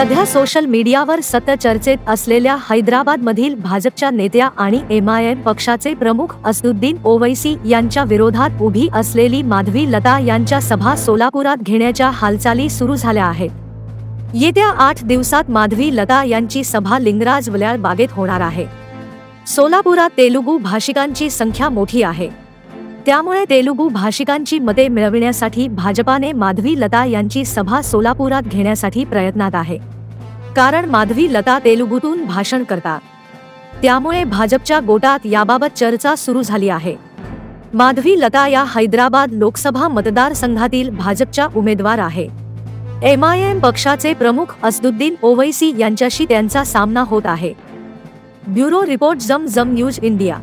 सध्या सोशल मीडियावर सतत चर्चेत असलेल्या हैदराबादमधील भाजपच्या नेत्या आणि MIM पक्षाचे प्रमुख असदुद्दीन ओवैसी यांच्या विरोधात उभी असलेली माधवी लता यांच्या सभा सोलापुरात घेण्याच्या हालचाली सुरू झाल्या आहेत। येत्या 8 दिवसात माधवी लता यांची सभा लिंगराज वल्याळ बागेत होणार आहे। सोलापुरात तेलुगू भाषिकांची संख्या मोठी आहे, त्यामुळे तेलुगू भाषिकांची मते मिळविण्यासाठी भाजपाने माधवी लता यांची सभा सोलापुरात घेण्यासाठी प्रयत्नात आहे। कारण माधवी लता तेलुगूतून भाषण करतात, त्यामुळे भाजपच्या गोटात याबाबत चर्चा सुरू झाली आहे। माधवी लता या हैदराबाद लोकसभा मतदारसंघातील भाजपच्या उमेदवार आहे। MIM पक्षाचे प्रमुख असदुद्दीन ओवैसी यांच्याशी त्यांचा सामना होत आहे। ब्युरो रिपोर्ट जम न्यूज इंडिया।